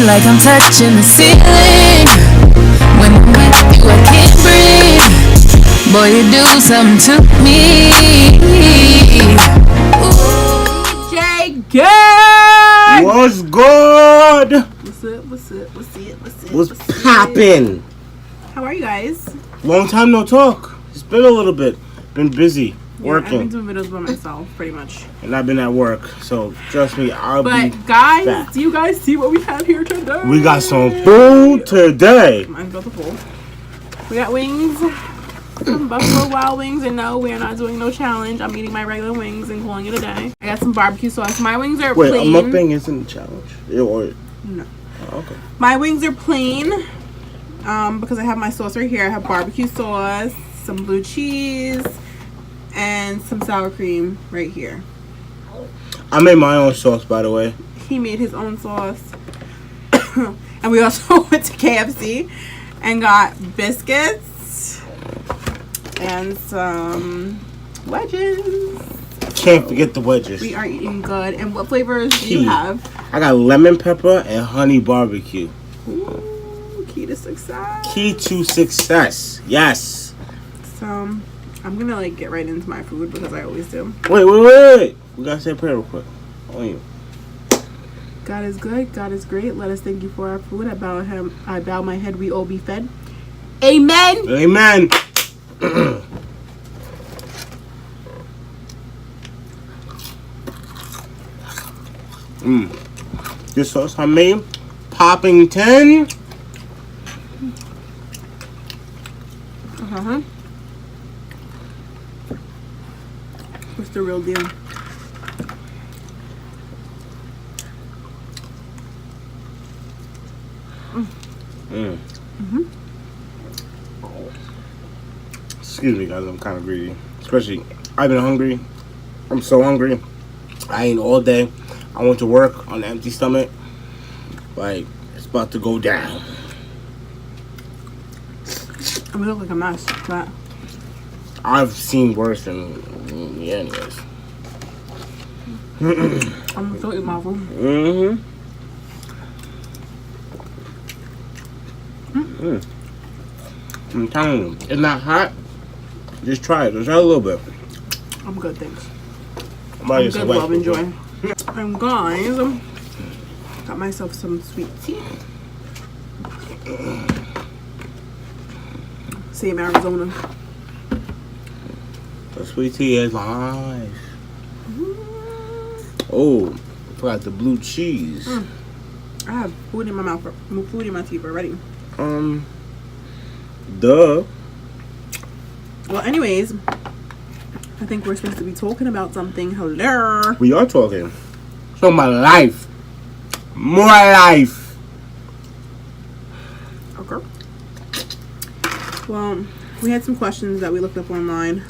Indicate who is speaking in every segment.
Speaker 1: like I'm touching the ceiling. When I'm with you, I can't breathe. Boy, you do something to me.
Speaker 2: Jay Gang!
Speaker 3: What's good?
Speaker 2: What's
Speaker 3: poppin'?
Speaker 2: How are you guys?
Speaker 3: Long time no talk. It's been a little bit. Been busy working.
Speaker 2: I've been doing videos by myself, pretty much.
Speaker 3: And I've been at work, so trust me, I'll be
Speaker 2: guys,
Speaker 3: back.
Speaker 2: do you guys see what we have here today?
Speaker 3: We got some food today.
Speaker 2: Mine's about to full. We got wings from Buffalo Wild Wings, and no, we are not doing no challenge. I'm eating my regular wings and calling it a day. I got some barbecue sauce. My wings are plain.
Speaker 3: Wait, a mukbang isn't a challenge? No. Oh, okay.
Speaker 2: My wings are plain because I have my sauce right here. I have barbecue sauce, some blue cheese, and some sour cream right here.
Speaker 3: I made my own sauce, by the way.
Speaker 2: He made his own sauce. And we also went to KFC and got biscuits and some wedges.
Speaker 3: Can't forget the wedges.
Speaker 2: We are eating good. And what flavors do you have?
Speaker 3: I got lemon pepper and honey barbecue.
Speaker 2: Ooh, key to success.
Speaker 3: Key to success. Yes.
Speaker 2: So I'm gonna like get right into my food because I always do.
Speaker 3: Wait. We gotta say a prayer real quick. On you.
Speaker 2: God is good. God is great. Let us thank you for our food. I bow my head. We all be fed. Amen.
Speaker 3: Amen. This sauce I made, popping 10.
Speaker 2: What's the real deal?
Speaker 3: Excuse me, guys. I'm kind of greedy. Especially, I've been hungry. I'm so hungry. I ate all day. I went to work on an empty stomach. Like, it's about to go down.
Speaker 2: I look like a mess, but
Speaker 3: I've seen worse than anyways.
Speaker 2: I'm gonna still eat my food.
Speaker 3: I'm telling you, it's not hot. Just try it. Just try a little bit.
Speaker 2: I'm good, thanks.
Speaker 3: I'm
Speaker 2: good, love, enjoy. And guys, got myself some sweet tea. Same Arizona.
Speaker 3: The sweet tea is nice. Oh, forgot the blue cheese.
Speaker 2: I have food in my mouth, food in my teeth already.
Speaker 3: Duh.
Speaker 2: Well, anyways, I think we're supposed to be talking about something. Hello.
Speaker 3: We are talking. So my life. More life.
Speaker 2: Okay. Well, we had some questions that we looked up online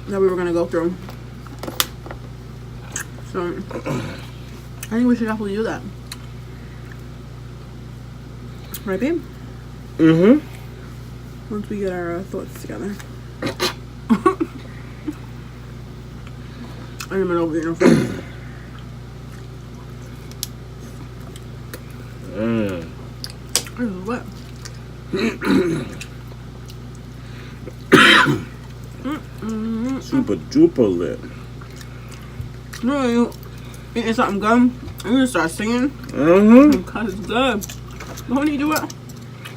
Speaker 2: that we were going to go through. So, I think we should definitely do that. Right, babe? Once we get our thoughts together. I'm in the middle of eating food. This is wet.
Speaker 3: Super duper lit.
Speaker 2: No, you eating something good, you just start singing. Because it's good. Why don't you do it?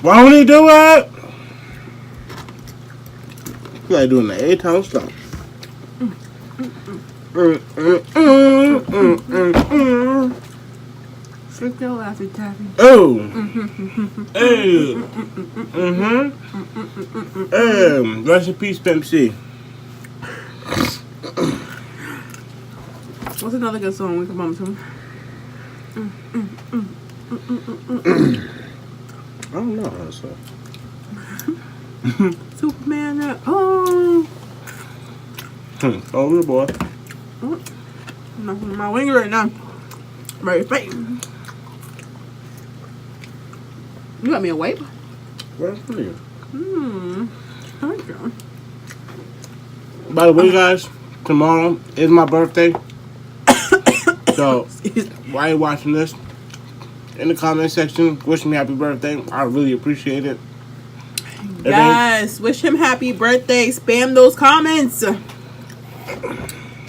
Speaker 3: Why don't he do it? You like doing the 8-time stop.
Speaker 2: Shake your laffy taffy.
Speaker 3: Oh. Rest in peace, Pimp C.
Speaker 2: What's another good song we can bump to?
Speaker 3: I don't know how to say.
Speaker 2: Superman. Oh,
Speaker 3: Oh, boy.
Speaker 2: I'm not on my wing right now. Ready to fight. You got me a wipe?
Speaker 3: Where's for you?
Speaker 2: Thank you.
Speaker 3: By the way, guys, tomorrow is my birthday. So, while you're watching this, in the comment section. Wish me happy birthday. I really appreciate it.
Speaker 2: Yes, wish him happy birthday. Spam those comments. Say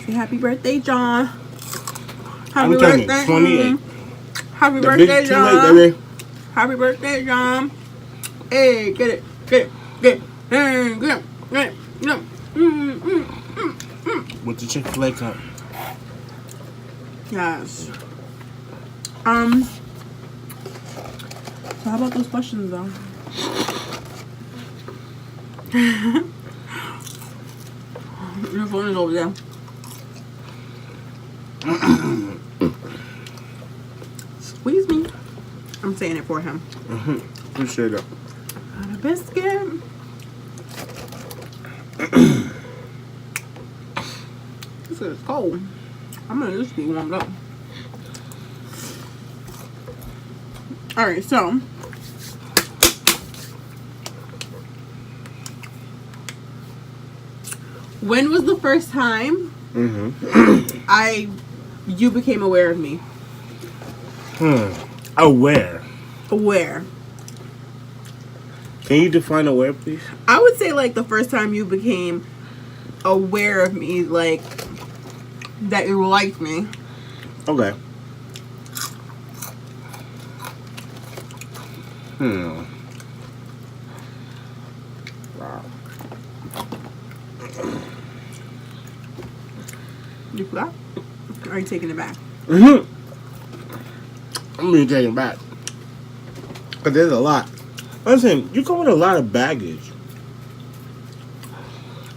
Speaker 2: happy birthday, John. Happy
Speaker 3: I'm turning
Speaker 2: birthday.
Speaker 3: 28.
Speaker 2: Happy
Speaker 3: The
Speaker 2: birthday,
Speaker 3: big too
Speaker 2: John.
Speaker 3: late, baby.
Speaker 2: Happy birthday, John. Hey, get it, get it, get it. Hey, get it, get it. No.
Speaker 3: With the Chick-fil-A cup.
Speaker 2: Yes. So how about those questions though? Your phone is over there. Squeeze me. I'm saying it for him.
Speaker 3: Appreciate it.
Speaker 2: Got a biscuit. This is cold. I'm gonna just be warmed up. Alright, so when was the first time you became aware of me?
Speaker 3: Aware.
Speaker 2: Aware.
Speaker 3: Can you define aware, please?
Speaker 2: I would say like the first time you became aware of me, like that you liked me.
Speaker 3: Okay. Wow.
Speaker 2: You forgot? Or are you taking it back?
Speaker 3: I'm really taking it back. Because there's a lot. I'm saying, you come with a lot of baggage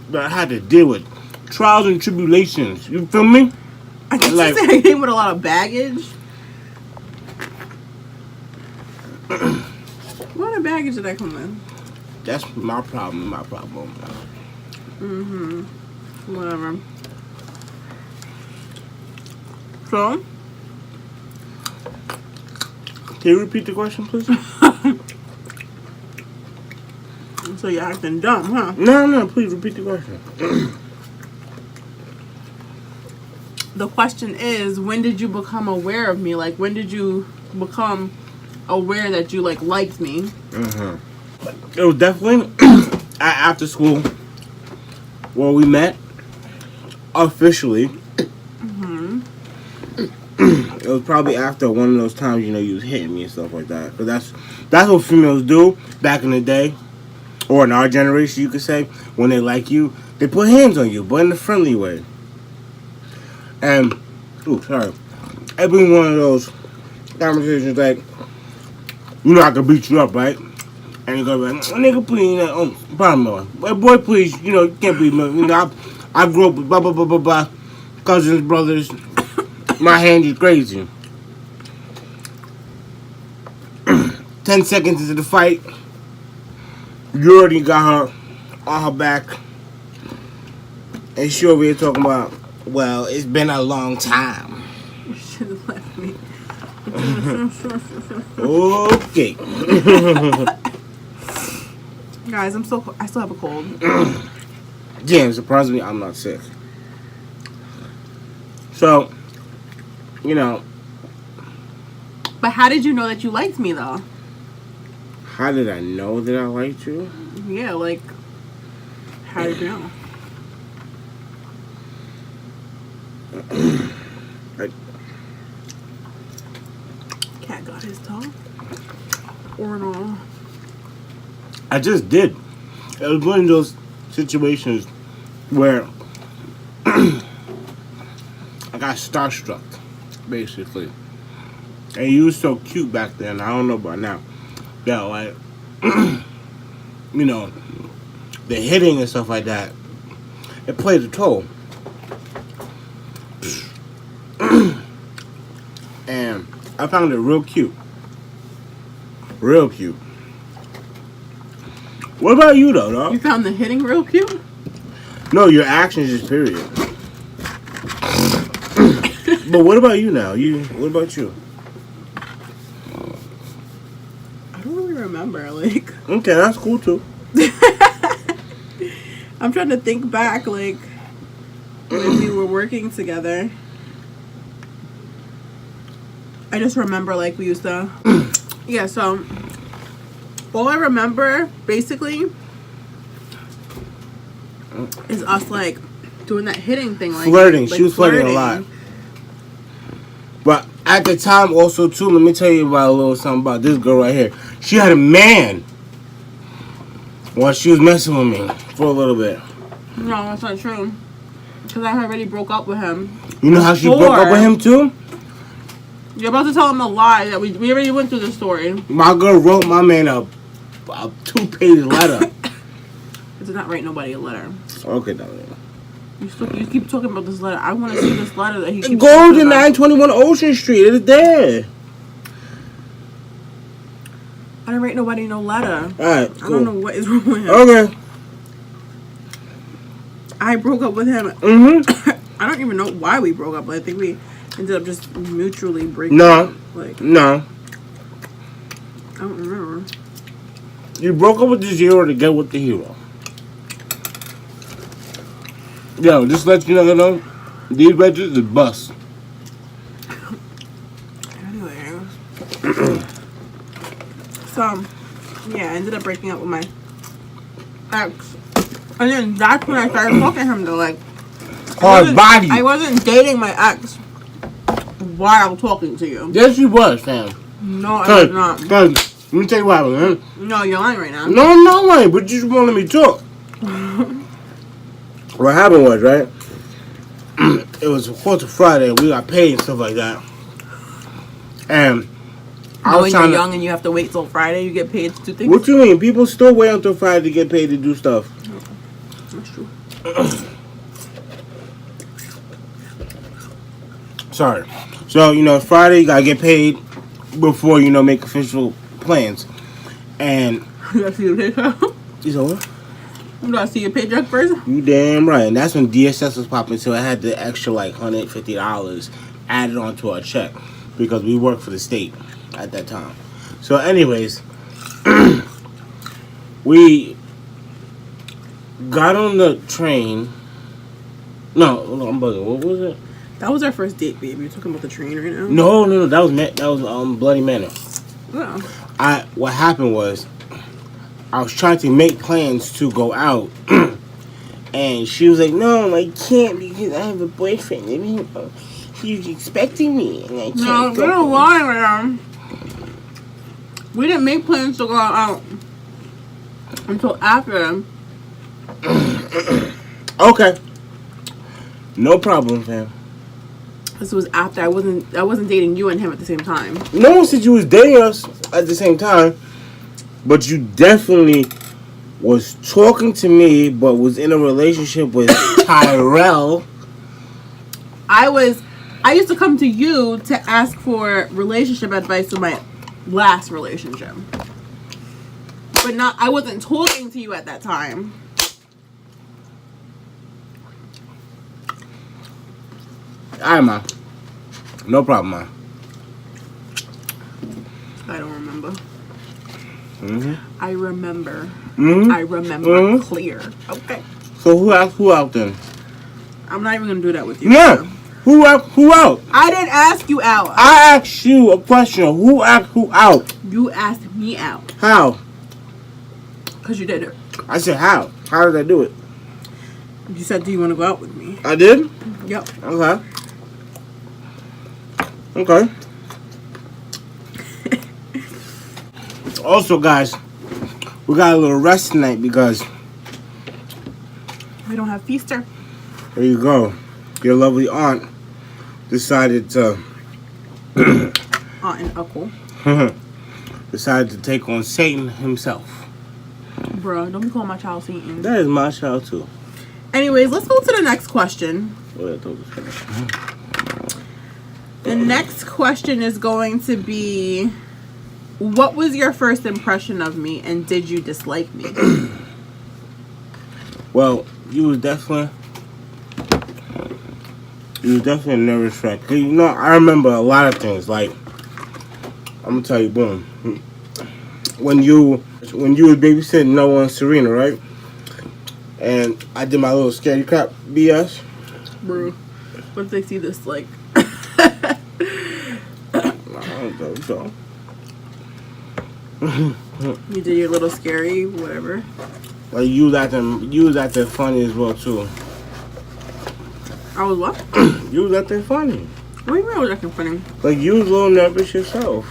Speaker 3: that I had to deal with. Trials and tribulations. You feel me?
Speaker 2: I guess
Speaker 3: Like-
Speaker 2: you said I came with a lot of baggage. What kind of baggage did I come with?
Speaker 3: That's my problem.
Speaker 2: Whatever. So?
Speaker 3: Can you repeat the question, please?
Speaker 2: So you're acting dumb, huh?
Speaker 3: No, please repeat the question.
Speaker 2: The question is, when did you become aware of me? Like, when did you become aware that you, like, liked me?
Speaker 3: It was definitely after school where we met officially. It was probably after one of those times, you know, you was hitting me and stuff like that. But that's what females do back in the day, or in our generation, you could say. When they like you, they put hands on you, but in a friendly way. And, it'd be one of those conversations like, you know, I could beat you up, right? And you go like, nigga, please, boy, please, you know, you can't beat me. You know, I grew up with blah, blah, blah, blah, blah, cousins, brothers. My hand is crazy. 10 seconds into the fight, you already got her on her back. And she over here talking about, well, it's been a long time.
Speaker 2: You should have left me.
Speaker 3: Okay.
Speaker 2: Guys, I still have a cold.
Speaker 3: Damn, surprisingly, I'm not sick. So, you know.
Speaker 2: But how did you know that you liked me, though?
Speaker 3: How did I know that I liked you?
Speaker 2: Yeah, like, how did you know? Cat got his tongue? Or no?
Speaker 3: I just did. It was one of those situations where I got starstruck, basically. And you was so cute back then. I don't know about now. Yeah, like, you know, the hitting and stuff like that, it played a toll. And I found it real cute. Real cute. What about you, though, dog?
Speaker 2: You found the hitting real cute?
Speaker 3: No, your actions is period. But what about you now? What about you?
Speaker 2: I don't really remember, like...
Speaker 3: Okay, that's cool, too.
Speaker 2: I'm trying to think back, like, when we were working together. I just remember like we used to. Yeah, so all I remember basically is us like doing that hitting thing, like
Speaker 3: flirting.
Speaker 2: Like
Speaker 3: She was flirting a lot. But at the time, also too, let me tell you about a little something about this girl right here. She had a man while she was messing with me for a little bit.
Speaker 2: No, that's not true. Because I already broke up with him.
Speaker 3: You know how she broke up with him too?
Speaker 2: You're about to tell him a lie that we already went through the story.
Speaker 3: My girl wrote my man a 2-page letter.
Speaker 2: I did not write nobody a letter.
Speaker 3: Okay, darling.
Speaker 2: You keep talking about this letter. I want to see this letter that he keeps
Speaker 3: Go
Speaker 2: talking
Speaker 3: to
Speaker 2: about.
Speaker 3: 921 Ocean Street. It's there.
Speaker 2: I didn't write nobody no letter.
Speaker 3: Alright, cool.
Speaker 2: I don't know what is wrong with him.
Speaker 3: Okay.
Speaker 2: I broke up with him.
Speaker 3: Mm-hmm.
Speaker 2: I don't even know why we broke up, but I think we ended up just mutually breaking
Speaker 3: No.
Speaker 2: up. Like,
Speaker 3: No.
Speaker 2: I don't remember.
Speaker 3: You broke up with the zero to get with the hero. Yo, just let you know, these wedges is bust.
Speaker 2: Anyway. So, yeah, I ended up breaking up with my ex. And then that's when I started talking to him, though. Like,
Speaker 3: Hard body.
Speaker 2: I wasn't dating my ex while talking to you.
Speaker 3: Yes, you was, fam.
Speaker 2: No, I was not.
Speaker 3: Let me tell you what happened, man.
Speaker 2: No, you're lying right now.
Speaker 3: No way, but you just won't let me talk. What happened was, right? It was 4th of Friday, we got paid and stuff like that. And I was
Speaker 2: When
Speaker 3: trying
Speaker 2: you're
Speaker 3: to...
Speaker 2: young and you have to wait till Friday, you get paid to do things.
Speaker 3: What you mean? People still wait until Friday to get paid to do stuff.
Speaker 2: That's true.
Speaker 3: Sorry. So, it's Friday, you gotta get paid before, make official plans. And...
Speaker 2: You gotta see your paycheck.
Speaker 3: You said what?
Speaker 2: You gotta see your paycheck first.
Speaker 3: You damn right. And that's when DSS was popping, so I had the extra, like, $150 added onto our check. Because we worked for the state at that time. So, anyways... we... got on the train... No, I'm bugging. What was it?
Speaker 2: That was our first date, baby. You're talking about the train right now?
Speaker 3: No. That was Bloody Manor.
Speaker 2: Oh.
Speaker 3: What happened was, I was trying to make plans to go out, and she was like, "No, I can't because I have a boyfriend. I mean, he's expecting me, and I can't
Speaker 2: No,
Speaker 3: go."
Speaker 2: you're lying right now. We didn't make plans to go out until after.
Speaker 3: Okay. No problem, fam.
Speaker 2: This was after I wasn't dating you and him at the same time.
Speaker 3: No one said you was dating us at the same time, but you definitely was talking to me, but was in a relationship with Tyrell.
Speaker 2: I used to come to you to ask for relationship advice with my last relationship. But I wasn't talking to you at that time.
Speaker 3: Alright, ma. No problem, ma.
Speaker 2: I don't remember.
Speaker 3: Mm-hmm.
Speaker 2: I remember.
Speaker 3: Mm-hmm.
Speaker 2: I remember
Speaker 3: Mm-hmm.
Speaker 2: clear. Okay.
Speaker 3: So who out then?
Speaker 2: I'm not even gonna do that with you.
Speaker 3: Yeah. Who out?
Speaker 2: I didn't ask you out.
Speaker 3: I asked you a question. Who out?
Speaker 2: You asked me out.
Speaker 3: How?
Speaker 2: Because you did it.
Speaker 3: I said how? How did I do it?
Speaker 2: You said, do you want to go out with me?
Speaker 3: I did?
Speaker 2: Yep.
Speaker 3: Okay. Also, guys, we got a little rest tonight because
Speaker 2: We don't have Feaster.
Speaker 3: there you go. Your lovely aunt decided to
Speaker 2: Aunt and uncle.
Speaker 3: decided to take on Satan himself.
Speaker 2: Bruh, don't be calling my child Satan.
Speaker 3: That is my child too.
Speaker 2: Anyways, let's go to the next question.
Speaker 3: Well, I thought it was funny.
Speaker 2: The next question is going to be, what was your first impression of me and did you dislike me?
Speaker 3: Well, you was definitely a nervous wreck. 'Cause, I remember a lot of things. Like, I'm gonna tell you, boom. When you was babysitting Noah and Serena, right? And I did my little scaredy crap BS.
Speaker 2: Bro, what if they see this, like...
Speaker 3: So.
Speaker 2: You did your little scary, whatever.
Speaker 3: Like you was acting funny as well too.
Speaker 2: I was what?
Speaker 3: You was acting funny.
Speaker 2: What do you mean I was acting funny?
Speaker 3: Like you was a little nervous yourself.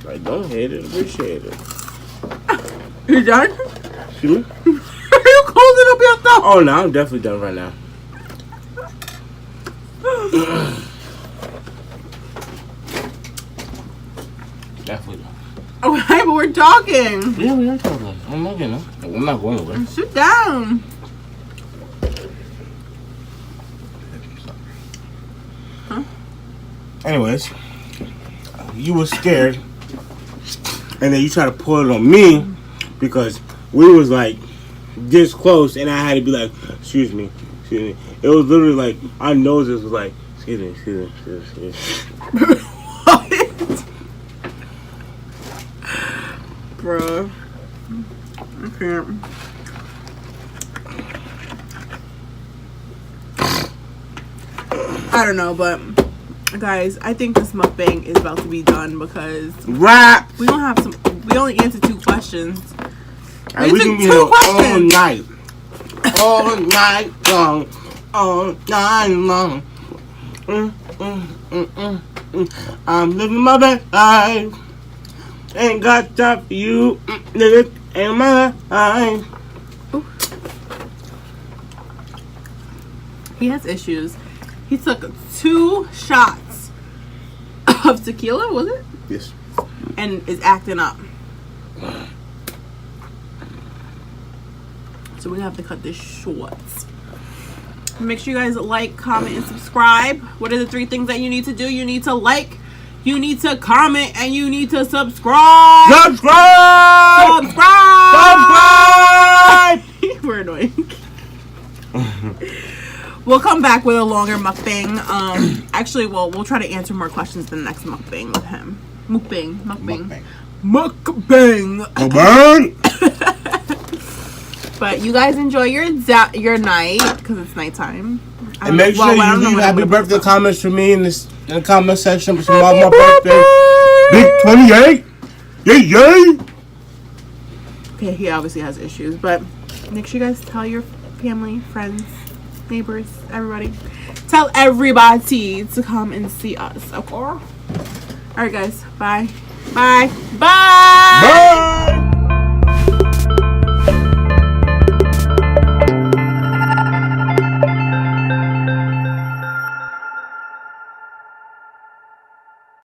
Speaker 3: Like don't hate it, appreciate it.
Speaker 2: You done?
Speaker 3: Excuse me?
Speaker 2: Are you closing up your stuff?
Speaker 3: Oh no, I'm definitely done right now. Definitely done.
Speaker 2: Okay, but we're talking.
Speaker 3: Yeah, we are talking. I'm not getting I'm not going away.
Speaker 2: Sit down. Huh?
Speaker 3: Anyways, you were scared, and then you try to pull it on me because we was like this close, and I had to be like, excuse me. It was literally like our noses was like, excuse me.
Speaker 2: What? Bruh. I can't. I don't know, but guys, I think this mukbang is about to be done because
Speaker 3: Rap.
Speaker 2: we don't have some. We only answered 2 questions.
Speaker 3: And we can be here all night. All night long. All night long. I'm living my best life. Ain't got time for you. Live it in my life.
Speaker 2: Ooh. He has issues. He took 2 shots of tequila, was it?
Speaker 3: Yes.
Speaker 2: And is acting up. So we're gonna have to cut this short. Make sure you guys like, comment, and subscribe. What are the 3 things that you need to do? You need to like, you need to comment, and you need to subscribe.
Speaker 3: Subscribe!
Speaker 2: Subscribe! We're annoying. We'll come back with a longer mukbang. Actually, we'll try to answer more questions in the next mukbang with him. Mukbang. But you guys enjoy your night because it's nighttime.
Speaker 3: And make sure you leave happy birthday comments for me in the comment section. For my birthday. Big 28. Yay!
Speaker 2: Okay, he obviously has issues, but make sure you guys tell your family, friends, neighbors, everybody. Tell everybody to come and see us. Okay? Alright guys, bye. Bye.